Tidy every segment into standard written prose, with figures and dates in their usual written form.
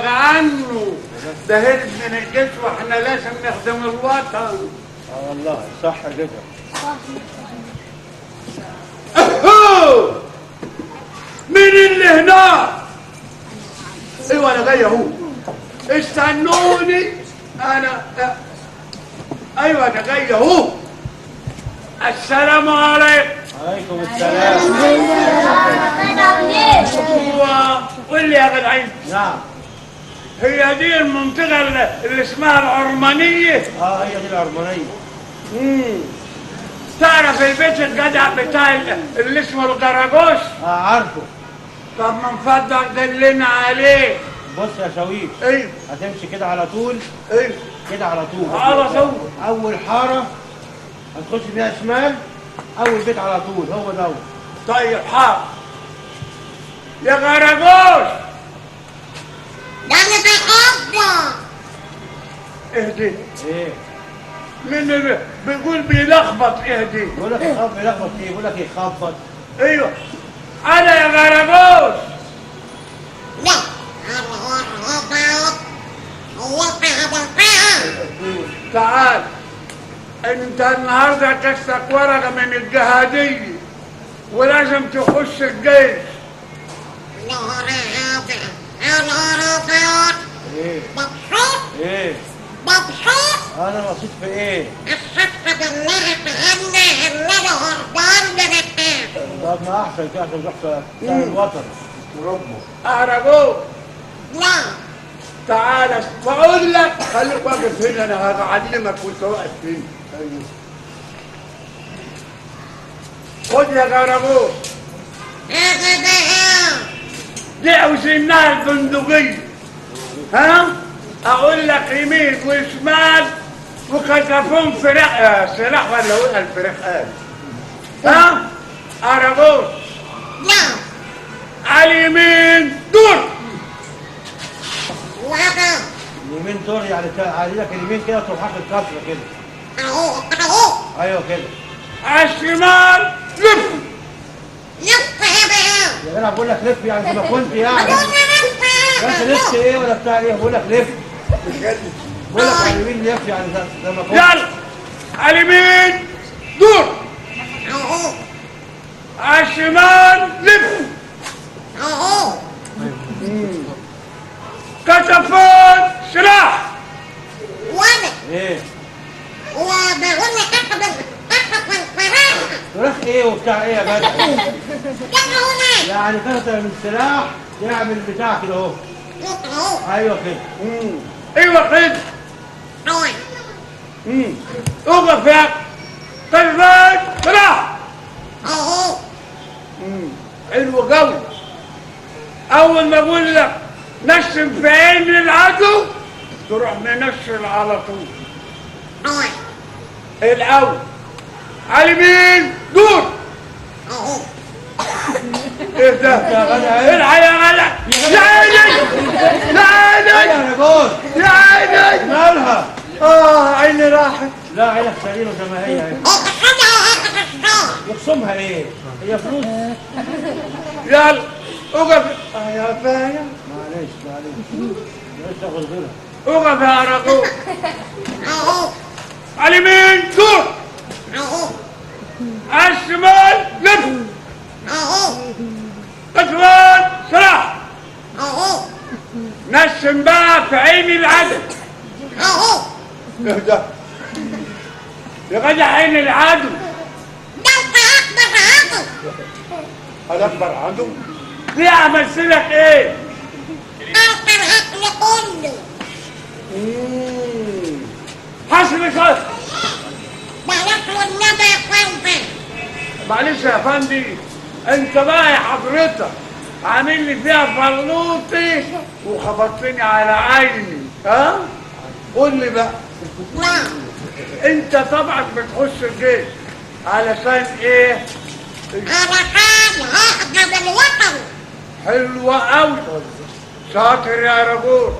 عنه ده هرب من الجيش واحنا لازم نخدم الوطن. والله صح كده. مين اللي هناك؟ ايوه انا جاي اهو، استنوني انا. ايوه انا جاي اهو. السلام عليكم. عليكم السلام. قول لي يا جدعين. نعم. هي دي المنطقة اللي اسمها العرمانية؟ هي دي العرمانية. تعرف البيت الجدع بتاع اللي اسمه الجراجوش؟ عارفه. طب من فضلك دلنا عليه. بص يا شويق. ايوه. هتمشي كده على طول. ايوه. كده على طول. على طول. أول حارة هتخش فيها شمال، أول بيت على طول هو دوت. طيب حاضر. يا جراجوش. ده انا بحبه. اهدي. ايه؟ مين اللي بيقول بيلخبط؟ اهدي. بيقول لك يخبط. يلخبط ايه؟ بيقول لك يخبط. ايوه. انا يا جراجوش. لا تعال انت النهارده كسك ورقه من الجهاديه ولازم تخش الجيش. ايه؟ مبسوط؟ ايه؟ مبسوط؟ انا مبسوط في ايه؟ الصفقة بالله بأن انا هربان من الناس. طب ما احسن كده عشان تروح في الوطن وربه. اعرفوه. لا تعال بقول لك خليك واقف هنا، انا هعلمك وانت واقف هنا. خد يا جربوش. هذا بقى دي اوزنها البندقية. ها؟ اقول لك يمين وشمال وكتفهم سلاح ولا هو الفراخ قال. ها؟ عربوش. لا على اليمين دور. وهذا اليمين دور يعني علي لك اليمين كده تروح حاطط الكسره كده. اهو اهو. ايوه كده. على الشمال لف. لف هذا. يا جدع بقول لك لف يعني زي ما كنت يعني. اقول لف. انت لف ايه ولا بتاع ايه؟ بقول لك لف. بقول لك على اليمين لف يعني زي ما كنت. يلا على اليمين دور. اهو على الشمال لف. اهو. كتفان سلاح. وانا ايه؟ وبقول لك اخد الفراخ. فراخ ايه وبتاع ايه يا جدع؟ يلا هنا. يعني كده من السلاح يعمل بتاع كده اهو. اهو. ايوه كده. ايوه كده. اهو. اقف يا كتفان سلاح. اهو. حلو قوي. اول ما اقول لك نشم في عين العدو تروح منشل على طول. اهو. الاول على اليمين دور. اهو. ايه ده؟ الحق يا غلا. يا عيني يا عيني يا جوز. يا عيني. مالها؟ عيني راحت. لا عينك سليمه زي ما هي اهي. يخصمها ايه؟ هي فلوس. يلا اقف يا فايا. معلش بلاش تاخد غيرها. اقف يا رجل. اهو. على اليمين دور. اهو. على الشمال لف. اهو. كتفان سلاح. اهو. نشم بقى في عين العدو. اهو. ايه ده؟ يا جدع عين العدو. ده انت اكبر عدو. الاكبر عدو؟ دي امثلك ايه؟ انت الاكل كله. حسب شويه. بلاش والنبي يا فندم. معلش يا فندي، انت بقى يا حضرتك عامل لي فيها فلوطي وخبطتني على عيني. ها؟ قول لي بقى. لا انت طبعا بتخش الجيش علشان ايه؟ علشان اخدم الوطن. حلوة قوي. شاطر يا رجل.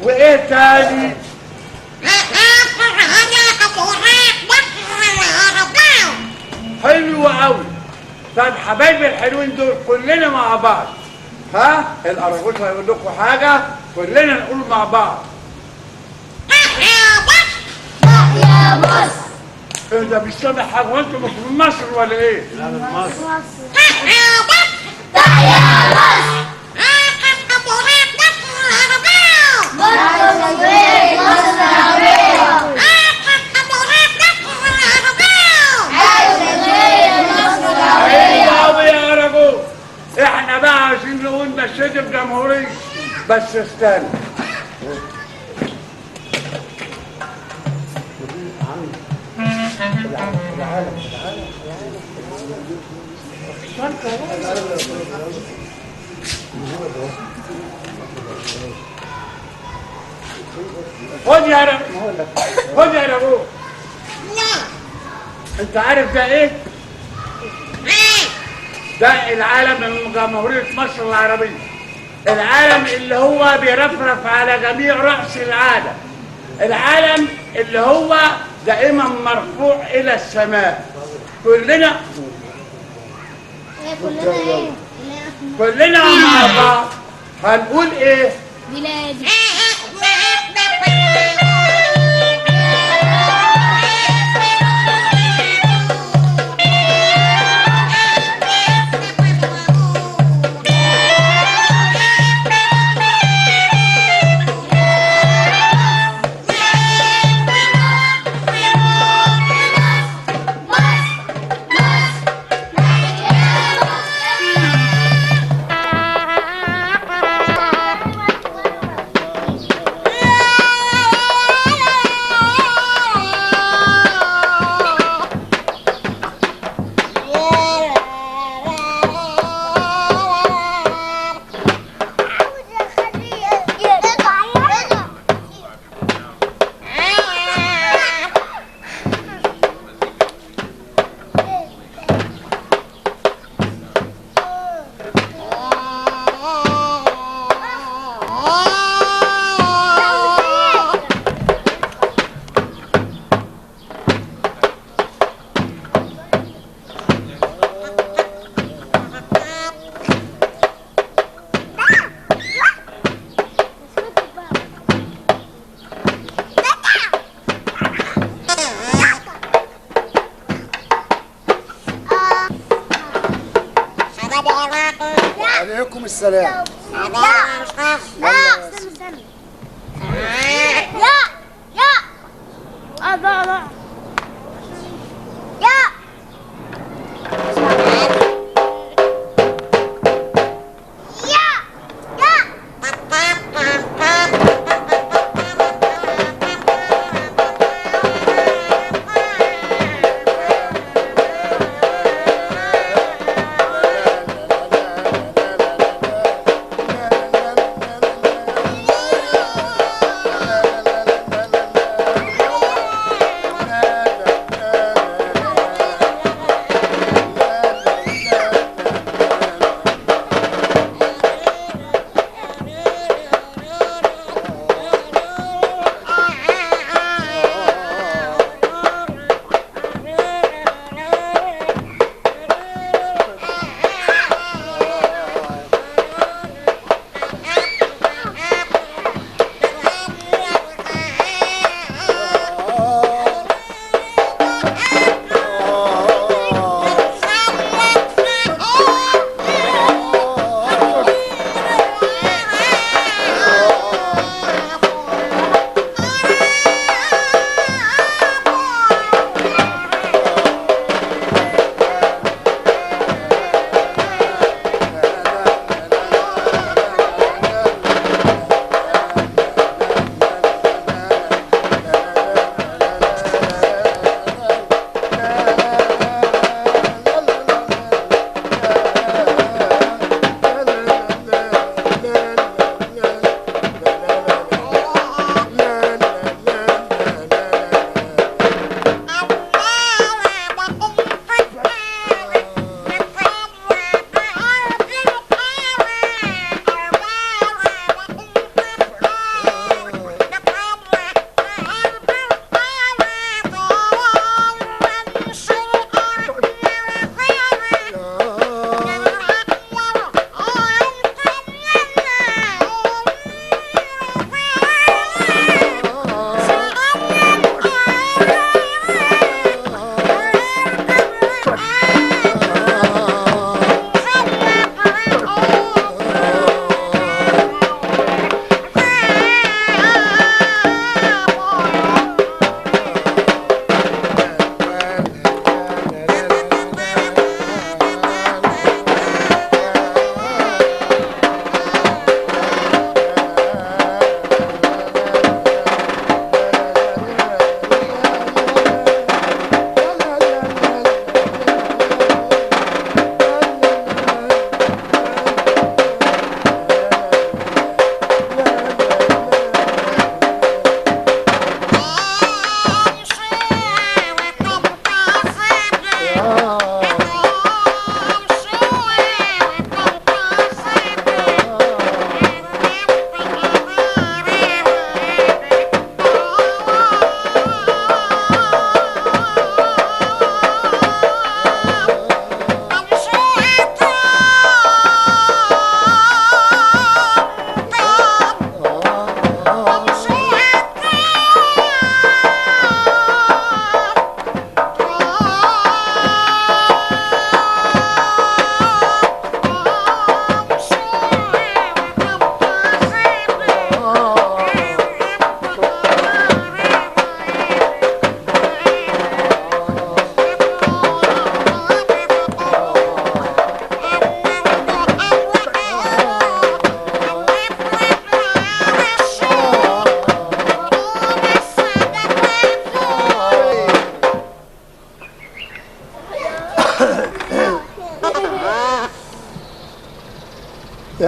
وايه تاني؟ هسافر انا ابوراك مصر العربية. حلوة قوي. طب حبايبي الحلوين دول كلنا مع بعض. ها؟ الأراجوز هيقول لكم حاجة كلنا نقول مع بعض. يا مصر. ايه ده مش سامع حاجه؟ وانتم مش من مصر ولا ايه؟ لا من مصر. تحيا مصر. احنا بقى عايزين نقول نشيد الجمهورية، بس استنى. خد يا رب، خد يا رب. انت عارف ده ايه؟ ده العالم من جمهورية مصر العربية، العالم اللي هو بيرفرف على جميع رأس العالم، العالم اللي هو دائما مرفوع إلى السماء. كلنا كلنا مع بعض هنقول ايه؟ بلادي. عليكم السلام.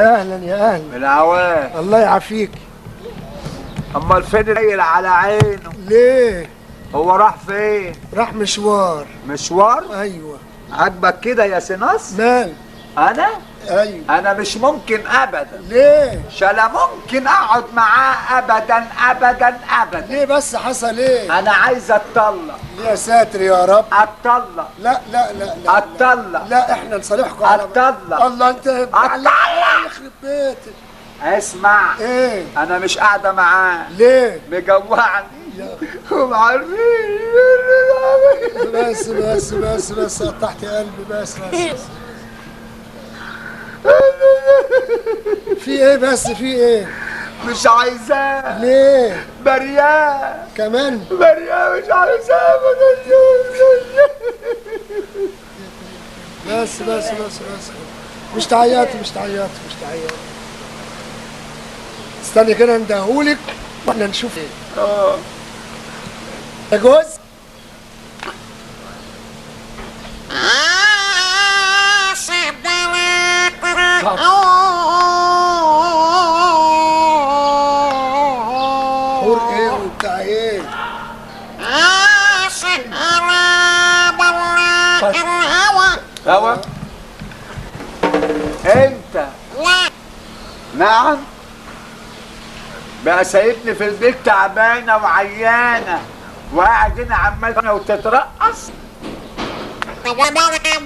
يا اهلا يا اهلا. العوام. الله يعافيك. امال فين الليل على عينه؟ ليه؟ هو راح فين؟ راح مشوار. مشوار؟ ايوه. عاجبك كده يا سيناس؟ مال؟ انا؟ ايوه. انا مش ممكن ابدا. ليه؟ لا ممكن اقعد معاه ابدا ابدا ابدا. ليه بس حصل ايه؟ انا عايز اتطلق. يا ساتر يا رب. اتطلق. لا لا لا لا. اتطلق. لا احنا نصالحكم على اتطلق. الله انت اتطلق. يخرب بيتك. اسمع. ايه؟ انا مش قاعده معاه. ليه؟ مجوعني ومعرفين. بس بس بس بس قطعت قلبي بس بس. في ايه بس في ايه؟ مش عايزاه. ليه؟ برياه كمان؟ برياه مش عايزاه. بس بس بس بس مش تعيطي مش تعيطي مش تعيطي. استني كده ندهولك واحنا نشوف ايه. يا جوز. حور ايه وبتاع ايه؟ هوا. انت. لا. نعم. بقى سايبني في البيت تعبانه وعيانه وقاعد هنا عمال وتترقص. طب يا مرحب.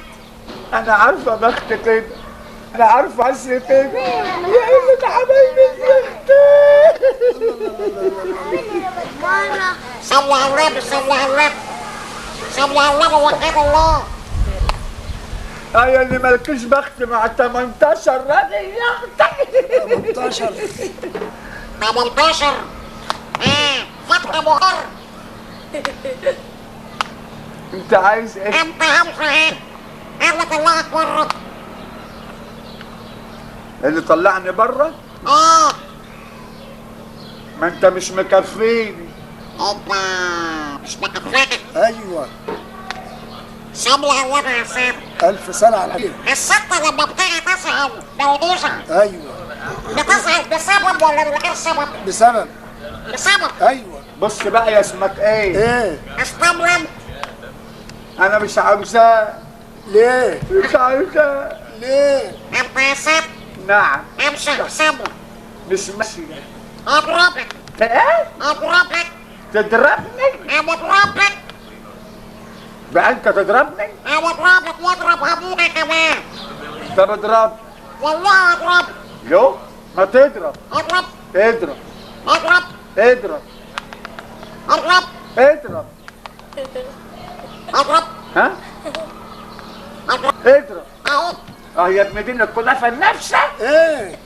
انا عارفه بخت كده. انا عارفه عسر كده. يا قلة حبايبي الزفت. صلي على النبي صلي على النبي صلي على النبي وحد الله. ايوه اللي مالكيش بخت مع 18 راجل يا اختي. 18. 18. فتحة مهر. انت عايز ايه؟ انت همسة ايه؟ انا طلعك بره. اللي طلعني بره؟ ما انت مش مكفيني. انت مش مكفيك. ايوه. صلي على النبي يا سيدي. الف سنه على الحبيب. الست لما بتيجي تصعد بلدوزة ايوه. بتصعد بسبب ولا من غير سبب؟ بسبب. بسبب. ايوه. بص بقى يا اسمك ايه؟ ايه؟ استمرم. انا مش عاوزاه. ليه؟ مش عاوزاه. ليه؟ انت يا ست نعم. امشي حسابه. مش ماشي. اضربك. ايه؟ اضربك. تضربني؟ انا اضربك. بقى انت تضربني؟ انا اضربك واضرب ابوك كمان. طب اضرب. والله اضرب. يو ما تضرب. اضرب. اضرب. اضرب. اضرب. اضرب. اضرب. اضرب. ها؟ اضرب. اضرب. اهو. يا ابن دين الكنافه النفسه. ايه؟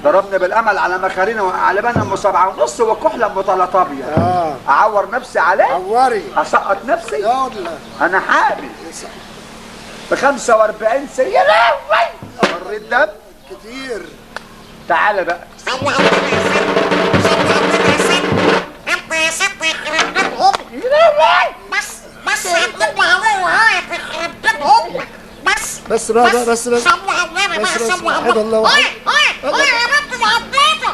ضربني بالامل على مخارينا وعلى بنا ام 7.5 وكحله ام 3 ابيض. اعور نفسي عليه؟ عوري. اسقط نفسي؟ يا الله. انا حامل ب 45 سنه. يا لهوي مريت دم كتير. تعالى بقى. صلي على النبي يا ست. صلي على النبي يا ست. انت يا ست يخرب بيت امك. يا لهوي بس هتقول عليه وهاي يخرب بيت امك. بس بقى بس صلي على النبي بقى صلي على النبي. الله واحد. يا بنت اللي عديته.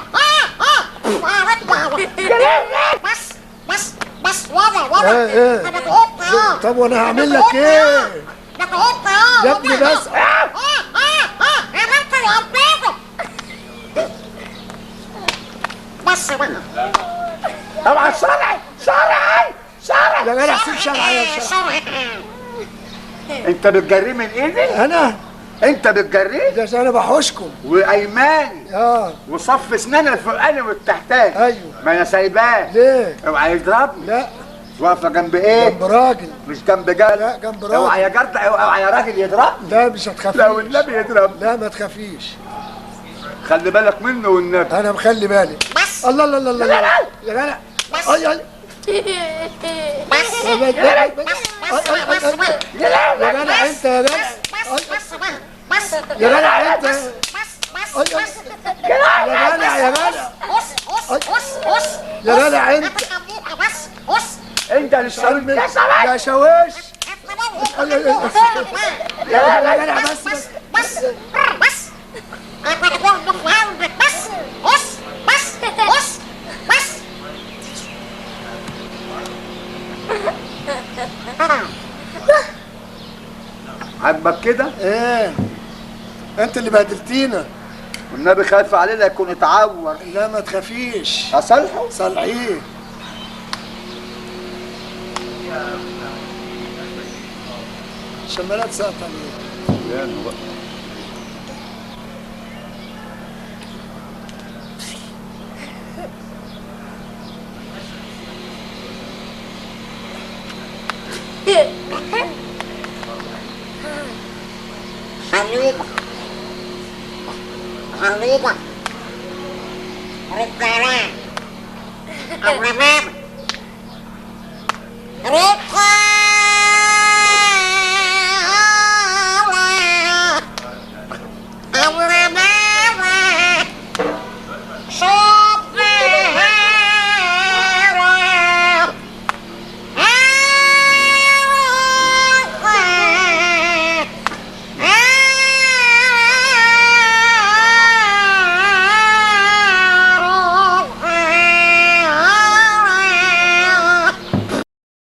بس ولا ايه انا تعبت. طب وانا هعمل لك ايه؟ انا تعبت. يا ابني بس. يا بنت اللي عديته. بس بقى. طبعا شرعي شرعي شرعي. يا جدع سيب شرعي يا شرعي. انت بتجريه من ايدي؟ انا؟ انت بتجريه؟ ده انا بحوشكم. وايماني. وصف اسناني الفوقاني والتحتاني. ايوه. ما انا سايباه. ليه؟ اوعى يضربني. لا. واقفه جنب ايه؟ جنب راجل. مش جنب جارد. لا جنب راجل. اوعى يا جارد اوعى يا راجل يضربني. لا مش هتخافيش. لا والنبي يضربني. لا ما تخافيش. خلي بالك منه والنبي. انا مخلي بالي. بس. الله الله الله الله. يا جدع. بس. اي بس. يا جدع انت يا جدع. بس. يا جدع انت. يا جدع يا جدع. يا جدع انت. انت اللي اشتريت يا شواش. يا جدع بس. عاجبك كده؟ ايه انت اللي بهدلتينا. والنبي خايف علينا يكون اتعور. لا ما تخافيش، اصلحه؟ صلحيه. شمالات ساقطة ليه؟ حبيبة حبيبة رجالة الرمام رجالة